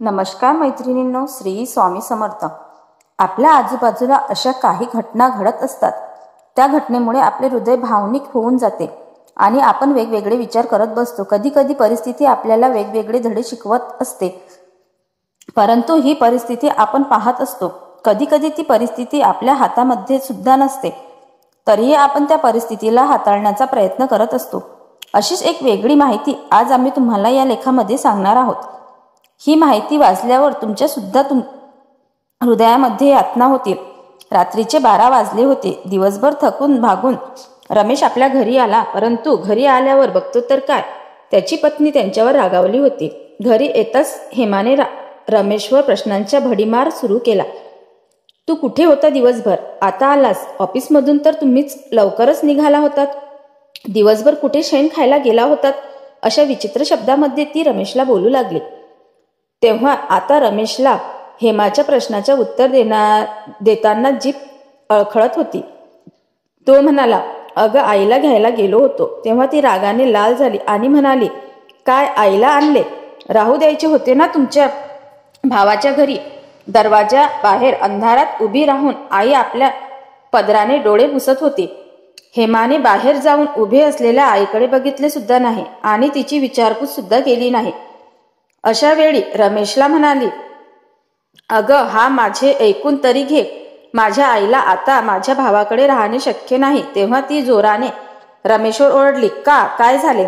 नमस्कार मैत्रिणींनो, श्री स्वामी समर्थ। आपल्या आजूबाजूला अशा काही घटना घडत असतात। त्या घटनेमुळे आपले हृदय भावनिक होऊन जाते आणि आपण वेगवेगळे विचार करत बसतो। कधी कधी परिस्थिती आपल्याला वेगवेगळे धडे शिकवत असते, परंतु ही परिस्थिती आपण पाहत असतो। कधी कधी ती परिस्थिती आपल्या हातामध्ये सुद्धा नसते, तरीही आपण त्या परिस्थितीला हाताळण्याचा प्रयत्न करत असतो। अशीच एक वेगळी माहिती आज आम्ही तुम्हाला या लेखामध्ये सांगणार आहोत। ही माहिती वाचल्यावर तुमच्या सुद्धा हृदयामध्ये यातना होतील। रात्रीचे 12 वाजले होते। दिवसभर थकून भागून रमेश आपल्या घरी आला, परंतु घरी आल्यावर बघतो तर काय, त्याची पत्नी त्यांच्यावर रागावली होती। घरी येताच हेमाने रमेशवर प्रश्नांचा भडीमार सुरू केला। तू कुठे होता दिवसभर? आता आलास? ऑफिसमधून तर तुम्हीच लवकरच निघाला होतात। दिवसभर कुठे शेण खायला गेला होतात? अशा विचित्र शब्दामध्ये ती रमेशला बोलू लागली। तेव्हा आता रमेशला हेमाच्या प्रश्नाचे उत्तर देताना जीभ अळखळत होती। तो म्हणाला, अगं आईला घ्यायला गेलो होतो। तेव्हा ती रागाने लाल झाली आणि म्हणाली, काय आईला आणले? राहू द्यायचे होते ना तुमच्या भावाच्या घरी। दरवाजा बाहेर अंधारात उभी राहून आई आपल्या पदराने डोळे पुसत होती। हेमाने बाहेर जाऊन उभे असलेल्या आईकडे बघितले सुद्धा नाही आणि तिची विचारपूस सुद्धा केली नाही। अशा वेळी रमेशला म्हणाली, अगं हा माझे ऐकून तरी घे। माझ्या आईला आता माझ्या भावाकडे राहणे शक्य नाही। तेव्हा ती जोराने रमेशवर ओरडली, का काय झाले?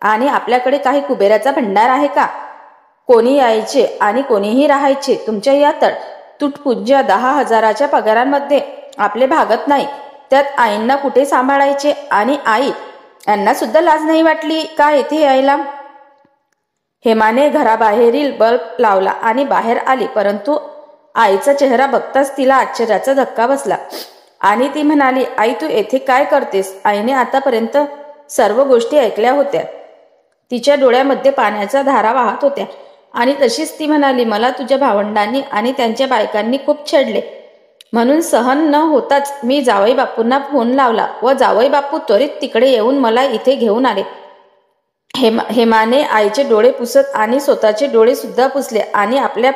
आणि आपल्याकडे काही कुबेराचा भंडार आहे का? कोणी यायचे आणि कोणीही राहायचे। तुमच्या या तुटपुंज्या 10,000च्या पगारांमध्ये आपले भागत नाही। त्यात आईंना कुठे सांभाळायचे? आणि आई यांना सुद्धा लाज नाही वाटली का येथे यायला? हेमाने घराबाहेरील बल्ब लावला आणि बाहेर आली, परंतु आईचा चेहरा बघताच तिला आश्चर्याचा धक्का बसला आणि ती म्हणाली, आई तू येथे काय करतेस? आईने आतापर्यंत सर्व गोष्टी ऐकल्या होत्या। तिच्या डोळ्यामध्ये पाण्याच्या धारा वाहत होत्या आणि तशीच ती म्हणाली, मला तुझ्या भावंडांनी आणि त्यांच्या बायकांनी खूप छेडले, म्हणून सहन न होताच मी जावई बापूंना फोन लावला व जावई बापू त्वरित तिकडे येऊन मला इथे घेऊन आले। हेमाने आईचे डोळे पुसत आणि स्वतःचे डोळे सुद्धा पुसले आणि आपल्या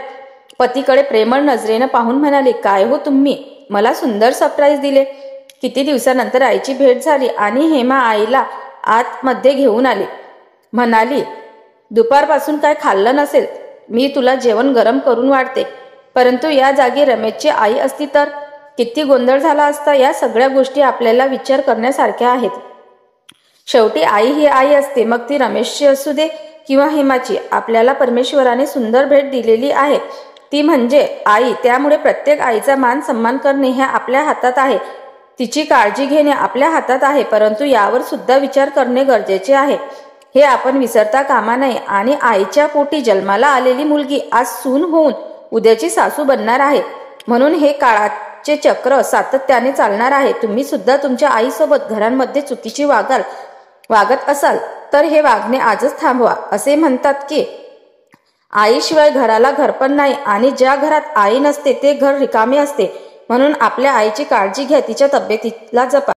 पतीकडे प्रेमळ नजरेने पाहून म्हणाले, काय हो तुम्ही मला सुंदर सरप्राईज दिले। किती दिवसानंतर आईची भेट झाली आणि हेमा आईला आतमध्ये घेऊन आली। म्हणाली, दुपारपासून काय खाल्लं नसेल, मी तुला जेवण गरम करून वाढते। परंतु या जागी रमेशची आई असती तर किती गोंधळ झाला असता। या सगळ्या गोष्टी आपल्याला विचार करण्यासारख्या आहेत। शेवटी आई ही आई असते, मग ती रमेशची असू दे किंवा हेमाची। आपल्याला परमेश्वराने सुंदर भेट दिलेली आहे, ती म्हणजे आई। त्यामुळे प्रत्येक आईचा मान सन्मान करणे हे आपल्या हातात आहे, तिची काळजी घेणे आपल्या हातात आहे। परंतु यावर सुद्धा विचार करणे गरजेचे आहे, हे आपण विसरता कामा नये। आणि आईच्या पोटी जन्माला आलेली मुलगी आज सून होऊन उद्याची सासू बनणार आहे, म्हणून हे काळाचे चक्र सातत्याने चालणार आहे। तुम्ही सुद्धा तुमच्या आईसोबत घरांमध्ये चुकीची वागत असाल तर हे वागणे आजच थांबवा। असे म्हणतात की आईशिवाय घराला घरपण नाही आणि ज्या घरात आई नसते ते घर रिकामे असते। म्हणून आपल्या आईची काळजी घ्या, तिच्या तब्येतीला जपा।